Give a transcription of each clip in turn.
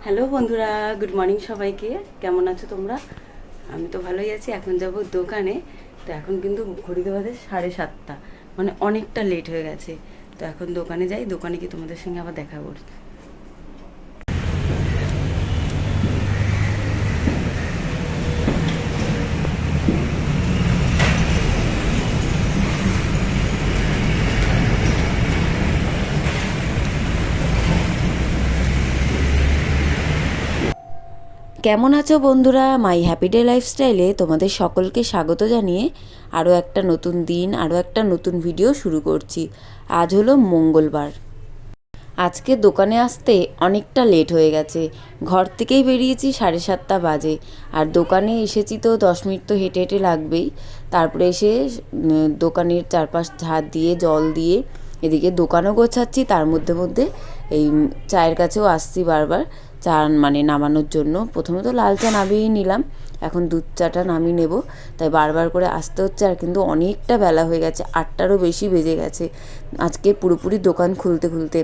Hello বন্ধুরা, good morning সবাইকে। কেমন আছো তোমরা? আমি তো ভালোই আছি। এখন যাব দোকানে। তো এখন কিন্তু ঘড়িতে বাজে 7:30, মানে অনেকটা লেট হয়ে গেছে। তো এখন দোকানে যাই, দোকানে গিয়ে তোমাদের সঙ্গে আবার দেখা করছি। কেমন আছো বন্ধুরা? মাই হ্যাপি ডে লাইফস্টাইলে তোমাদের সকলকে স্বাগত জানিয়ে আরও একটা নতুন দিন, আরও একটা নতুন ভিডিও শুরু করছি। আজ হলো মঙ্গলবার। আজকে দোকানে আসতে অনেকটা লেট হয়ে গেছে। ঘর থেকেই বেরিয়েছি 7:30 বাজে, আর দোকানে এসেছি তো 10 মিনিট তো হেঁটে হেঁটে লাগবেই। তারপরে এসে দোকানের চারপাশ ঝাড় দিয়ে জল দিয়ে এদিকে দোকানও গোছাচ্ছি, তার মধ্যে মধ্যে এই চায়ের কাছেও আসছি বারবার চা মানে নামানোর জন্য। প্রথমে তো লাল চা নামিয়েই নিলাম, এখন দুধ চাটা নামিয়ে নেব, তাই বারবার করে আসতে হচ্ছে। আর কিন্তু অনেকটা বেলা হয়ে গেছে, 8টারও বেশি বেজে গেছে আজকে পুরোপুরি দোকান খুলতে খুলতে।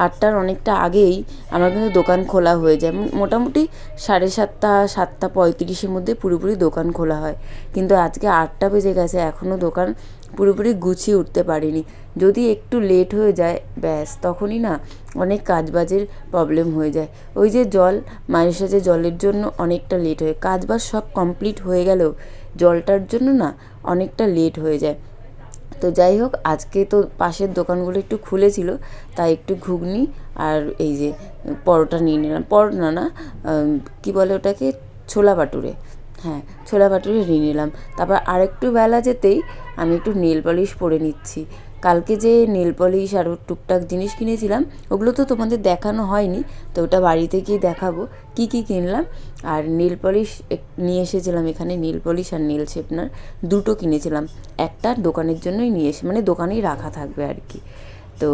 8টার অনেকটা আগেই আমার কিন্তু দোকান খোলা হয়ে যায়, মোটামুটি 7:30, 7:35-এর মধ্যে পুরোপুরি দোকান খোলা হয়। কিন্তু আজকে 8টা বেজে গেছে, এখনও দোকান পুরোপুরি গুছিয়ে উঠতে পারিনি। যদি একটু লেট হয়ে যায় ব্যাস, তখনই না অনেক কাজবাজের প্রবলেম হয়ে যায়। ওই যে জল, মায়ের সাথে জলের জন্য অনেকটা লেট হয়। কাজবাজ সব কমপ্লিট হয়ে গেলেও জলটার জন্য না অনেকটা লেট হয়ে যায়। তো যাই হোক, আজকে তো পাশের দোকানগুলো একটু খুলেছিল, তাই একটু ঘুগনি আর এই যে পরোটা নিয়ে নিলাম। পরোটা না, কী বলে ওটাকে, ছোলা বাটুরে। হ্যাঁ, ছোলা বাটুরে নিয়ে নিলাম। তারপর আরেকটু বেলা যেতেই আমি একটু নেল পলিশ পরে নিচ্ছি। কালকে যে নেল পলিশ আর টুকটাক জিনিস কিনেছিলাম, ওগুলো তো তোমাদের দেখানো হয়নি, তো ওটা বাড়িতে গিয়ে দেখাবো কী কী কিনলাম। আর নেল পলিশ নিয়ে এসেছিলাম এখানে, নেল পলিশ আর নেল শেপনার দুটো কিনেছিলাম। একটা দোকানের জন্যই নিয়ে এসে, মানে দোকানেই রাখা থাকবে আর কি। তো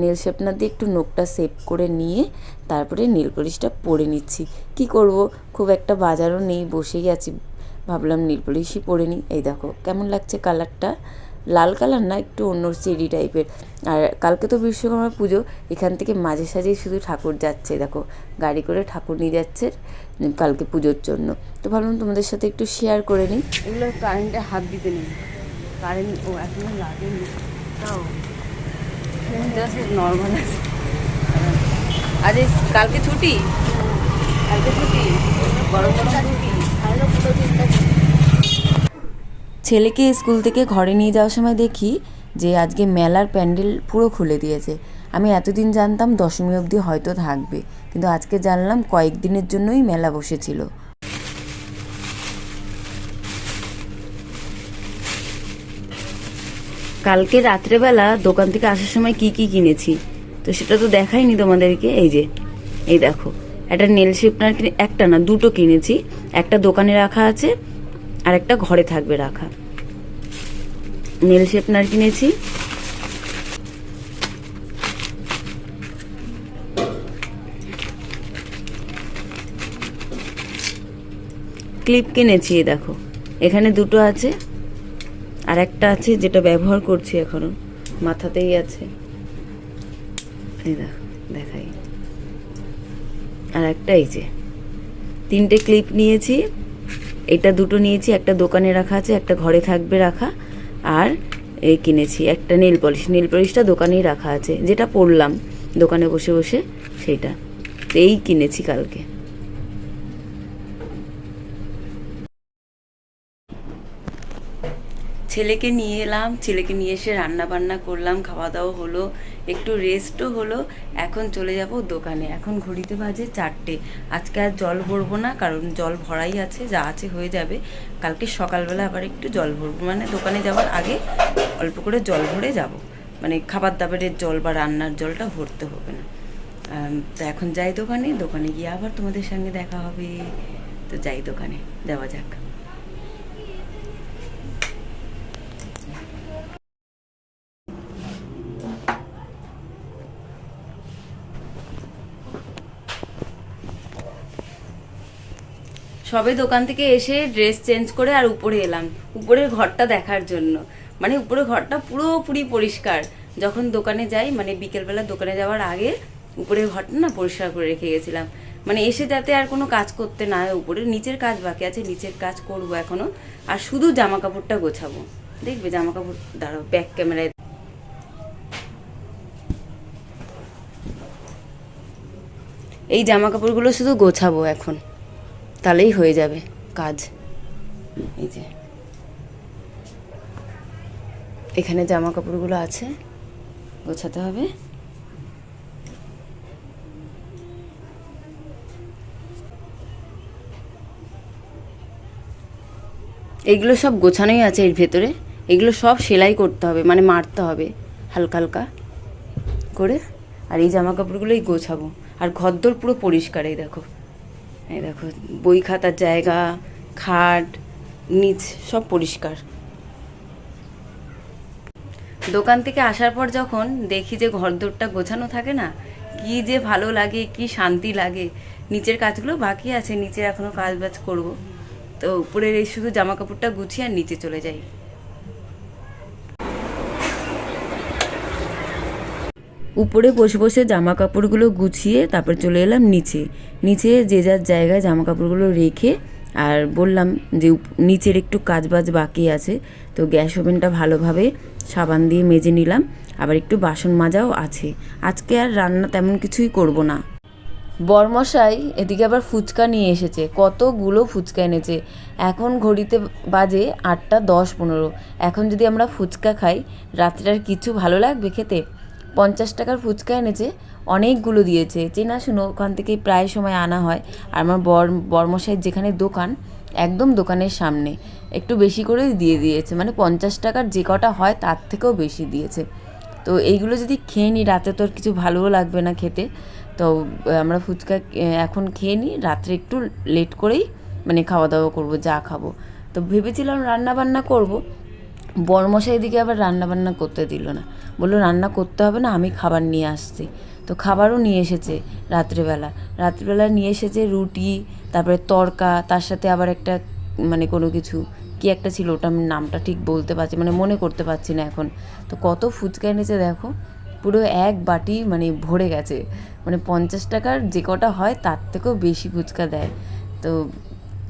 নেল শেপনার দিয়ে একটু নোখটা সেভ করে নিয়ে তারপরে নেল পলিশটা পরে নিচ্ছি। কি করব, খুব একটা বাজারও নেই, বসেই আছি, ভাবলাম নেল পলিশই পরে নিই। এই দেখো কেমন লাগছে কালারটা, লাল কালার না, একটু অন্য চেরি টাইপের। আর কালকে তো বিশ্বকর্মা পুজো, এখান থেকে মাঝে সাঝেই শুধু ঠাকুর যাচ্ছে, দেখো গাড়ি করে ঠাকুর নিয়ে যাচ্ছে কালকে পুজোর জন্য। তো ভাবলাম তোমাদের সাথে একটু শেয়ার করে নিই। এগুলো কারেন্টে হাত দিতে নেই, কারেন্ট ও এখনো লাগেনি, তাও জাস্ট নর্মাল আছে। আজ কালকে ছুটি, কালকে ছুটি, গরম ছুটি। ছেলেকে স্কুল থেকে ঘরে নিয়ে যাওয়ার সময় দেখি যে আজকে মেলার প্যান্ডেল পুরো খুলে দিয়েছে। আমি এতদিন জানতাম 10মী অবধি হয়তো থাকবে, কিন্তু আজকে জানলাম কয়েকদিনের জন্যই মেলা বসেছিল। কালকে রাত্রেবেলা দোকান থেকে আসার সময় কি কি কিনেছি তো সেটা তো দেখাইনি তোমাদেরকে। এই দেখো, একটা নেল শেপনার কিনে, একটা না দুটো কিনেছি। একটা দোকানে রাখা আছে আর একটা ঘরে থাকবে রাখা। নেল শেপনার কিনেছি, ক্লিপ কিনেছি, দেখো এখানে দুটো আছে, আর একটা আছে যেটা ব্যবহার করছি এখনো, মাথাতেই আছে। এই দেখো, দেখাই। আর একটা এই যে, তিনটে ক্লিপ নিয়েছি। এটা দুটো নিয়েছি, একটা দোকানে রাখা আছে, একটা ঘরে থাকবে রাখা। আর এই কিনেছি একটা নেল পলিশ, নেল পলিশটা দোকানেই রাখা আছে, যেটা পরলাম দোকানে বসে বসে সেইটা। এই কিনেছি কালকে। ছেলেকে নিয়ে এলাম, ছেলেকে নিয়ে এসে রান্না বান্না করলাম, খাওয়া দাওয়া হলো, একটু রেস্টও হলো। এখন চলে যাব দোকানে। এখন ঘড়িতে বাজে 4টে। আজকে আর জল ভরবো না, কারণ জল ভরাই আছে, যা আছে হয়ে যাবে। কালকে সকালবেলা আবার একটু জল ভরবো, মানে দোকানে যাওয়ার আগে অল্প করে জল ভরে যাব, মানে খাবার দাবারের জল বা রান্নার জলটা ভরতে হবে না। তো এখন যাই দোকানে, দোকানে গিয়ে আবার তোমাদের সঙ্গে দেখা হবে। তো যাই দোকানে, যাওয়া যাক। সবে দোকান থেকে এসে ড্রেস চেঞ্জ করে আর উপরে এলাম, উপরের ঘরটা দেখার জন্য। মানে উপরের ঘরটা পুরোপুরি পরিষ্কার। যখন দোকানে যাই, মানে বিকেলবেলা দোকানে যাওয়ার আগে উপরের ঘরটা না পরিষ্কার করে রেখে গেছিলাম। মানে এসে যাতে আর কোনো কাজ করতে না হয়। উপরে নিচের কাজ বাকি আছে, নিচের কাজ করব এখনো, আর শুধু জামা কাপড়টা গোছাবো। দেখবে জামা কাপড়, দাঁড়াও ব্যাক ক্যামেরায়, এই জামা কাপড়গুলো শুধু গোছাবো এখন, তাহলেই হয়ে যাবে কাজ। এই যে এখানে জামা কাপড়গুলো আছে, গোছাতে হবে। এগুলো সব গোছানোই আছে এর ভেতরে, এগুলো সব সেলাই করতে হবে, মানে মারতে হবে হালকা হালকা করে। আর এই জামা কাপড়গুলোই গোছাবো। আর ঘরদোর পুরো পরিষ্কার, এই দেখো বই খাতার জায়গা, খাট, নিচ সব পরিষ্কার। দোকান থেকে আসার পর যখন দেখি যে ঘরদোরটা গোছানো থাকে না, কি যে ভালো লাগে, কি শান্তি লাগে। নিচের কাজগুলো বাকি আছে, নিচে এখনও কাজ বাজ করবো। তো উপরের এই শুধু জামা কাপড়টা গুছিয়ে আর নিচে চলে যাই। উপরে বসে বসে জামা কাপড়গুলো গুছিয়ে তারপর চলে এলাম নিচে। নিচে যে যার জায়গায় জামা কাপড়গুলো রেখে, আর বললাম যে নিচের একটু কাজবাজ বাকি আছে, তো গ্যাস ওভেনটা ভালোভাবে সাবান দিয়ে মেজে নিলাম। আবার একটু বাসন মাজাও আছে। আজকে আর রান্না তেমন কিছুই করব না। বরমশাই এদিকে আবার ফুচকা নিয়ে এসেছে, কতগুলো ফুচকা এনেছে। এখন ঘড়িতে বাজে 8টা 10-15। এখন যদি আমরা ফুচকা খাই, রাত্রিটার কিছু ভালো লাগবে খেতে? 50 টাকার ফুচকা এনেছে, অনেকগুলো দিয়েছে। চেনাশুনো ওখান থেকেই প্রায় সময় আনা হয়। আর আমার বরমশাইয়ের যেখানে দোকান, একদম দোকানের সামনে, একটু বেশি করেই দিয়ে দিয়েছে। মানে 50 টাকার যে কটা হয় তার থেকেও বেশি দিয়েছে। তো এইগুলো যদি খেয়ে নিই, রাতে তো আর কিছু ভালোও লাগবে না খেতে। তো আমরা ফুচকা এখন খেয়ে নিই, রাত্রে একটু লেট করেই মানে খাওয়া দাওয়া করবো, যা খাবো। তো ভেবেছিলাম রান্না বান্না করব, বরমশাই দিকে আবার রান্না বান্না করতে দিল না, বললো রান্না করতে হবে না, আমি খাবার নিয়ে আসছি। তো খাবারও নিয়ে এসেছে রাত্রিবেলা নিয়ে এসেছে রুটি, তারপরে তড়কা, তার সাথে আবার একটা মানে কোনো কিছু কি একটা ছিল, ওটা আমি নামটা ঠিক বলতে পারছি, মানে মনে করতে পারছি না এখন। তো কত ফুচকা এনেছে দেখো, পুরো এক বাটি মানে ভরে গেছে। মানে 50 টাকার যে কটা হয় তার থেকেও বেশি ফুচকা দেয়। তো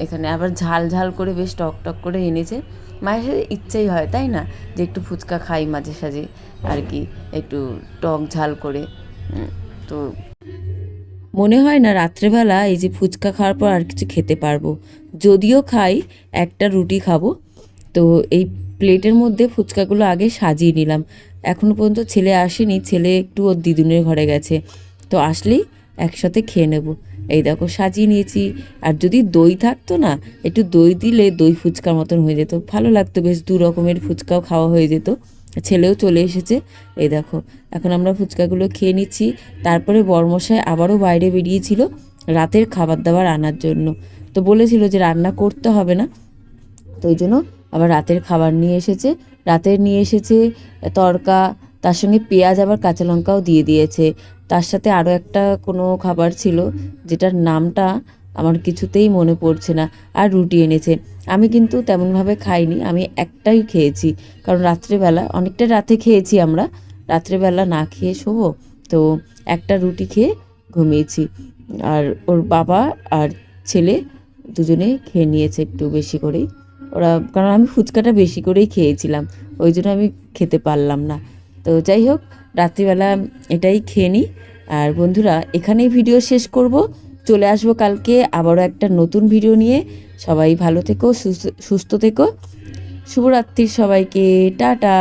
এখানে আবার ঝাল ঝাল করে বেশ টক টক করে এনেছে। মায়ের সাথে ইচ্ছেই হয়, তাই না, যে একটু ফুচকা খাই মাঝে সাঝে আর কি, একটু টক ঝাল করে। তো মনে হয় না রাত্রেবেলা এই যে ফুচকা খাওয়ার পর আর কিছু খেতে পারবো। যদিও খাই, একটা রুটি খাবো। তো এই প্লেটের মধ্যে ফুচকাগুলো আগে সাজিয়ে নিলাম। এখনও পর্যন্ত ছেলে আসেনি, ছেলে একটু ওর দিদুনের ঘরে গেছে। তো আসলেই একসাথে খেয়ে নেব। এই দেখো সাজিয়ে নিয়েছি। আর যদি দই থাকতো না, একটু দই দিলে দই ফুচকার মতন হয়ে যেত, ভালো লাগতো, বেশ 2 রকমের ফুচকাও খাওয়া হয়ে যেত। ছেলেও চলে এসেছে। এই দেখো এখন আমরা ফুচকাগুলো খেয়ে নিচ্ছি। তারপরে বরমশাই আবারও বাইরে বেরিয়েছিল রাতের খাবার দাবার আনার জন্য। তো বলেছিল যে রান্না করতে হবে না, তো ওই জন্য আবার রাতের খাবার নিয়ে এসেছে। রাতের নিয়ে এসেছে তড়কা, তার সঙ্গে পেঁয়াজ আবার কাঁচা লঙ্কাও দিয়ে দিয়েছে। তার সাথে আরও একটা কোনো খাবার ছিল, যেটার নামটা আমার কিছুতেই মনে পড়ছে না। আর রুটি এনেছে। আমি কিন্তু তেমনভাবে খাইনি, আমি একটাই খেয়েছি, কারণ রাত্রেবেলা অনেকটা রাতে খেয়েছি আমরা, রাত্রেবেলা না খেয়ে শোবো, তো একটা রুটি খেয়ে ঘুমিয়েছি। আর ওর বাবা আর ছেলে দুজনেই খেয়ে নিয়েছে একটু বেশি করেই ওরা, কারণ আমি ফুচকাটা বেশি করেই খেয়েছিলাম, ওই জন্য আমি খেতে পারলাম না। তো যাই হোক, রাত্রিবেলা এটাই খেয়ে নিই। আর বন্ধুরা এখানেই ভিডিও শেষ করব, চলে আসবো কালকে আবারও একটা নতুন ভিডিও নিয়ে। সবাই ভালো থেকো, সুস্থ থেকো। শুভরাত্রির সবাইকে, টাটা।